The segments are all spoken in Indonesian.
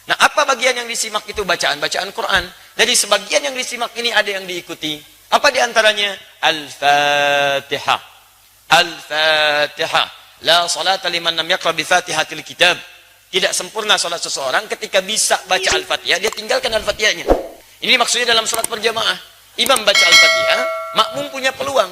Nah, apa bagian yang disimak itu? Bacaan Quran. Jadi sebagian yang disimak ini ada yang diikuti. Apa diantaranya? Al-Fatihah. Al-Fatihah. La salata liman lam yaqra bi Fatihatil kitab. Tidak sempurna salat seseorang ketika bisa baca Al-Fatihah, dia tinggalkan Al-Fatihahnya. Ini maksudnya dalam salat berjamaah. Imam baca Al-Fatihah, makmum punya peluang.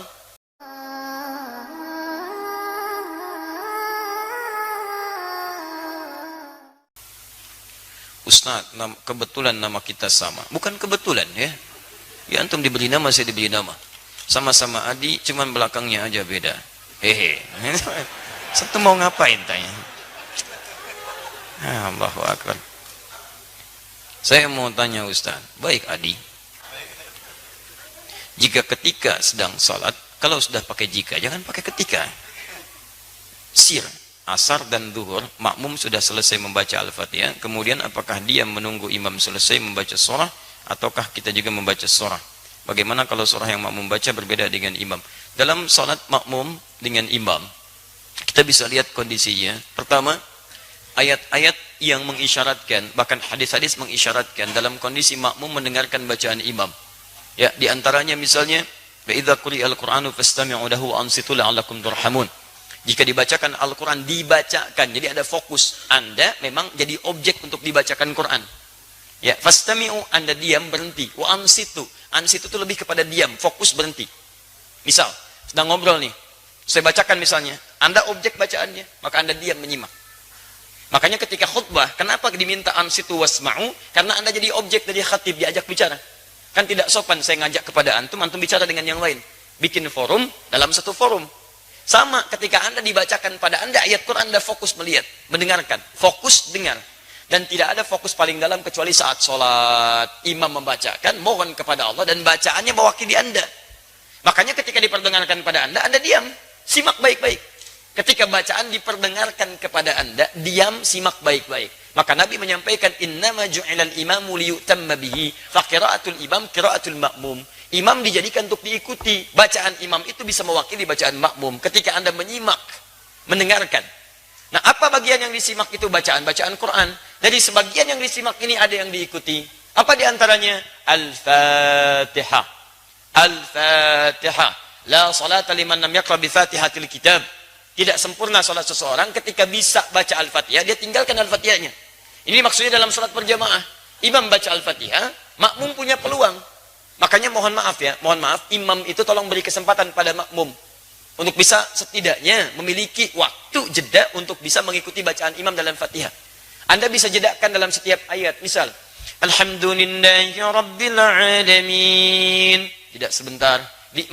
Ustaz, kebetulan nama kita sama. Bukan kebetulan ya. Ya antum diberi nama, saya diberi nama. Sama-sama Adi, cuman belakangnya aja beda. Hehe. Satu mau ngapain tanya? Allahu Akbar. Saya mau tanya Ustaz. Baik Adi. Jika ketika sedang salat, kalau sudah pakai jika, jangan pakai ketika. Sir. Asar dan zuhur, makmum sudah selesai membaca Al-Fatihah, kemudian apakah dia menunggu imam selesai membaca surah, ataukah kita juga membaca surah? Bagaimana kalau surah yang makmum baca berbeda dengan imam? Dalam salat makmum dengan imam, kita bisa lihat kondisinya. Pertama, ayat-ayat yang mengisyaratkan, bahkan hadis-hadis mengisyaratkan dalam kondisi makmum mendengarkan bacaan imam. Ya, diantaranya misalnya, wa idza quri'al Qur'anu fastami'u lahu wa ansitu la'allakum turhamun. Jika dibacakan Al-Quran, dibacakan. Jadi ada fokus. Anda memang jadi objek untuk dibacakan Quran. Ya, fastami'u, Anda diam, berhenti. Wa ansitu. Ansitu itu lebih kepada diam, fokus, berhenti. Misal, sedang ngobrol nih. Saya bacakan misalnya. Anda objek bacaannya, maka Anda diam menyimak. Makanya ketika khutbah, kenapa diminta ansitu wasma'u? Karena Anda jadi objek dari khatib, diajak bicara. Kan tidak sopan saya ngajak kepada antum bicara dengan yang lain. Bikin forum dalam satu forum. Sama ketika Anda dibacakan pada Anda ayat Quran, Anda fokus melihat, mendengarkan, fokus dengar. Dan tidak ada fokus paling dalam kecuali saat sholat. Imam membacakan, mohon kepada Allah, dan bacaannya mewakili Anda. Makanya ketika diperdengarkan pada Anda diam, simak baik-baik. Ketika bacaan diperdengarkan kepada Anda, diam, simak baik-baik. Maka Nabi menyampaikan, innama ju'ilal imamu liyutamma bihi, fa qira'atul imam qira'atul ma'mum. Imam dijadikan untuk diikuti. Bacaan imam itu bisa mewakili bacaan makmum. Ketika Anda menyimak, mendengarkan. Nah, apa bagian yang disimak itu? Bacaan Quran. Jadi sebagian yang disimak ini ada yang diikuti. Apa diantaranya? Al-Fatihah. Al-Fatihah. La salata liman lam yaqra bi Fatihatil kitab. Tidak sempurna salat seseorang ketika bisa baca Al-Fatihah, dia tinggalkan Al-Fatihahnya. Ini maksudnya dalam salat berjamaah. Imam baca Al-Fatihah, makmum punya peluang. Makanya mohon maaf ya, imam itu tolong beri kesempatan pada makmum untuk bisa setidaknya memiliki waktu jeda untuk bisa mengikuti bacaan imam dalam Fatihah. Anda bisa jedakan dalam setiap ayat. Misal, Alhamdulillahi Rabbil Alamin. Tidak sebentar,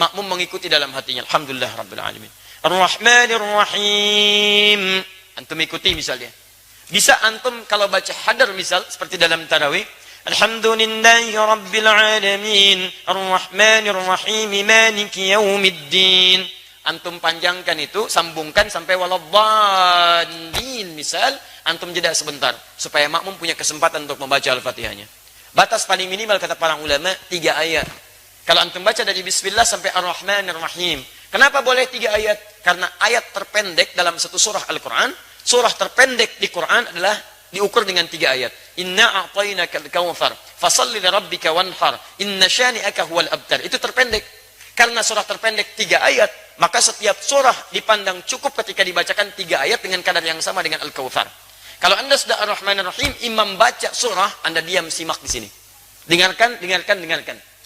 makmum mengikuti dalam hatinya. Alhamdulillah Rabbil Alamin. Ar-Rahmanir Rahim. Antum ikuti misalnya. Bisa antum kalau baca hadar misal seperti dalam tarawih, Alhamdulillahi Rabbil Alamin Ar-Rahmanir Rahim Maliki Yaumiddin. Antum panjangkan itu, sambungkan sampai waladhdallin misal, antum jeda sebentar supaya makmum punya kesempatan untuk membaca Al-Fatihahnya. Batas paling minimal kata para ulama 3 ayat. Kalau antum baca dari bismillah sampai Ar-Rahmanir Rahim. Kenapa boleh 3 ayat? Karena ayat terpendek dalam satu surah Al-Quran, surah terpendek di Quran adalah diukur dengan 3 ayat. Inna a'tainakal kautsar fashalli lirabbika wanhar inna syani'aka huwal abtar. Itu terpendek. Karena surah terpendek 3 ayat, maka setiap surah dipandang cukup ketika dibacakan 3 ayat dengan kadar yang sama dengan Al-Kautsar. Kalau Anda sudah Ar-Rahmanir Rahim, imam baca surah, Anda diam simak di sini. Dengarkan.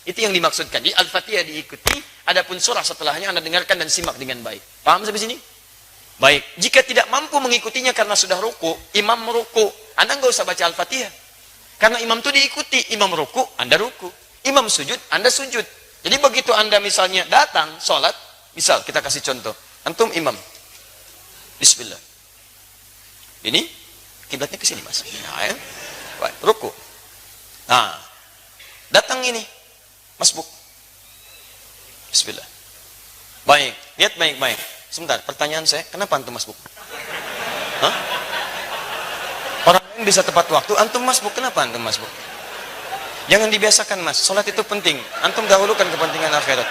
Itu yang dimaksudkan. Di Al-Fatihah diikuti, adapun surah setelahnya Anda dengarkan dan simak dengan baik. Paham sampai sini? Baik, jika tidak mampu mengikutinya karena sudah ruku, imam meruku, Anda nggak usah baca Al-Fatihah. Karena imam itu diikuti, imam ruku, Anda ruku. Imam sujud, Anda sujud. Jadi begitu Anda misalnya datang, sholat, misal kita kasih contoh, antum imam. Bismillah. Ini, kiblatnya ke sini mas. Nah, ya. Baik, ruku. Nah, datang ini, masbuk. Bismillah. Baik, lihat baik-baik. Sebentar, pertanyaan saya, kenapa antum masbuk? Hah? Orang lain bisa tepat waktu, antum masbuk, kenapa antum masbuk? Jangan dibiasakan mas, sholat itu penting. Antum dahulukan kepentingan akhirat.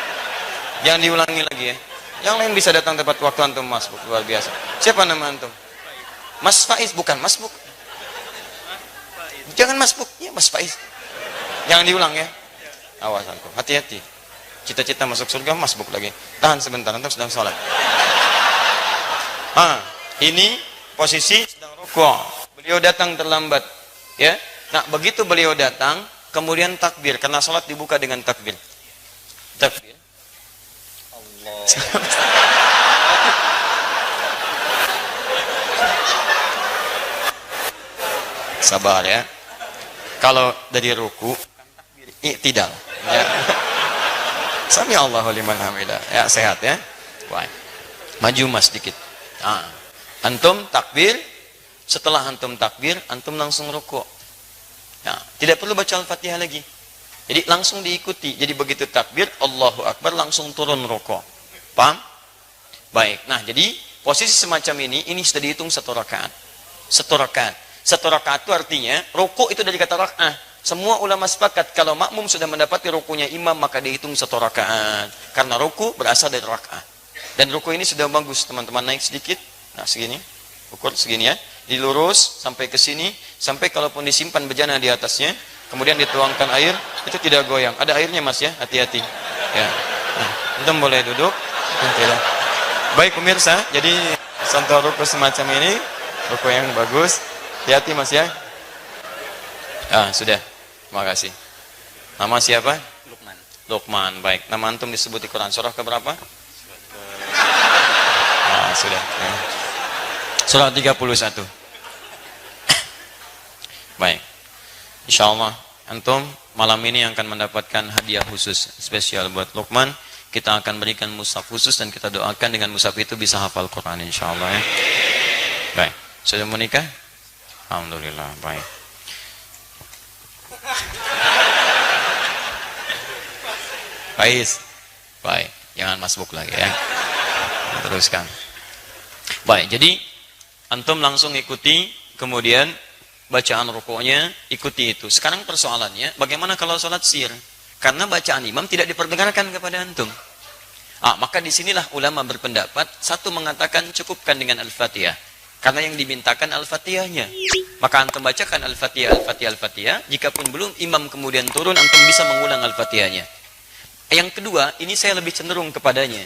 Jangan diulangi lagi ya. Yang lain bisa datang tepat waktu, antum masbuk, luar biasa. Siapa nama antum? Mas Faiz, bukan masbuk. Jangan masbuk. Ya, Mas Faiz. Jangan diulang ya. Awas antum. Hati-hati. Cita-cita masuk surga masbuk lagi. Tahan sebentar, antum sedang sholat. Ini posisi sedang rukuk. Beliau datang terlambat. Ya. Nah, begitu beliau datang, kemudian takbir, karena sholat dibuka dengan takbir. Takbir. Allah. Sabar ya. Kalau dari ruku, i'tidal. Ya. Sami Allahu liman hamidah. Ya, sehat ya. Baik. Maju mas dikit. Antum takbir, setelah antum takbir, antum langsung ruku. Nah, tidak perlu baca Al-Fatihah lagi. Jadi langsung diikuti. Jadi begitu takbir, Allahu Akbar, langsung turun ruku. Paham? Baik. Nah, jadi posisi semacam ini sudah dihitung satu rakaat. Satu rakaat. Satu rakaat itu artinya, ruku itu dari kata rak'ah. Semua ulama sepakat, kalau makmum sudah mendapati rukunya imam, maka dihitung satu rakaat. Karena ruku berasal dari rak'ah. Dan ruku ini sudah bagus, teman-teman, naik sedikit. Nah, segini. Ukur segini ya. Dilurus sampai ke sini, sampai kalaupun disimpan bejana di atasnya, kemudian dituangkan air, itu tidak goyang. Ada airnya mas ya, hati-hati. Ya. Nah, antum boleh duduk. Baik pemirsa, jadi contoh ruku semacam ini, ruku yang bagus. Hati-hati mas ya. Sudah. Terima kasih. Nama siapa? Lukman. Lukman. Baik. Nama antum disebut di Quran surah keberapa? Sudah. Ya. Surah 31. Baik. Insyaallah antum malam ini akan mendapatkan hadiah khusus spesial buat Lukman. Kita akan berikan mushaf khusus dan kita doakan dengan mushaf itu bisa hafal Quran insyaallah ya. Baik. Sudah menikah? Alhamdulillah. Baik. Faiz. Baik. Jangan masbuk lagi ya. Teruskan. Baik. Jadi antum langsung ikuti, kemudian bacaan rukuknya ikuti itu. Sekarang persoalannya, bagaimana kalau sholat sir? Karena bacaan imam tidak diperdengarkan kepada antum. Maka disinilah ulama berpendapat, satu mengatakan cukupkan dengan Al-Fatihah. Karena yang dimintakan Al-Fatihahnya. Maka antum bacakan Al-Fatihah, Al-Fatihah, Al-Fatihah. Jikapun belum imam kemudian turun, antum bisa mengulang Al-Fatihahnya. Yang kedua, ini saya lebih cenderung kepadanya.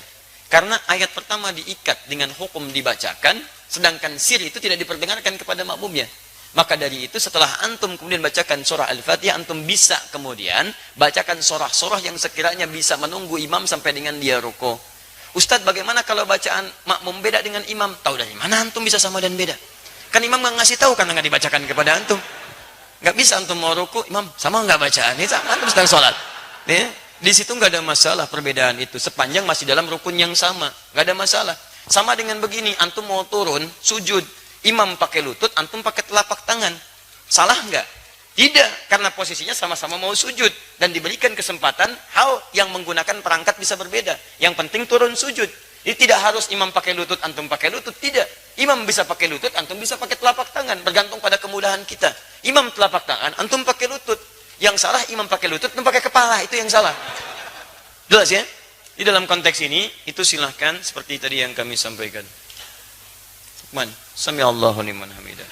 Karena ayat pertama diikat dengan hukum dibacakan, sedangkan sir itu tidak diperdengarkan kepada makmumnya. Maka dari itu setelah antum kemudian bacakan surah Al-Fatihah, antum bisa kemudian bacakan surah-surah yang sekiranya bisa menunggu imam sampai dengan dia ruku. Ustadz, bagaimana kalau bacaan makmum beda dengan imam? Tahu dari mana antum bisa sama dan beda? Kan imam nggak ngasih tahu karena nggak dibacakan kepada antum. Nggak bisa antum mau ruku, imam sama nggak bacaan? Ini sama antum sedang sholat. Ya? Di situ nggak ada masalah perbedaan itu, sepanjang masih dalam rukun yang sama, nggak ada masalah. Sama dengan begini, antum mau turun sujud, imam pakai lutut, antum pakai telapak tangan, salah nggak? Tidak, karena posisinya sama-sama mau sujud dan diberikan kesempatan hal yang menggunakan perangkat bisa berbeda. Yang penting turun sujud. Jadi tidak harus imam pakai lutut, antum pakai lutut, tidak. Imam bisa pakai lutut, antum bisa pakai telapak tangan, bergantung pada kemudahan kita. Imam telapak tangan, antum pakai lutut. Yang salah imam pakai lutut, antum pakai kepala, itu yang salah. Jelas ya? Di dalam konteks ini, itu silahkan seperti tadi yang kami sampaikan. Man, sami Allahu liman hamidah.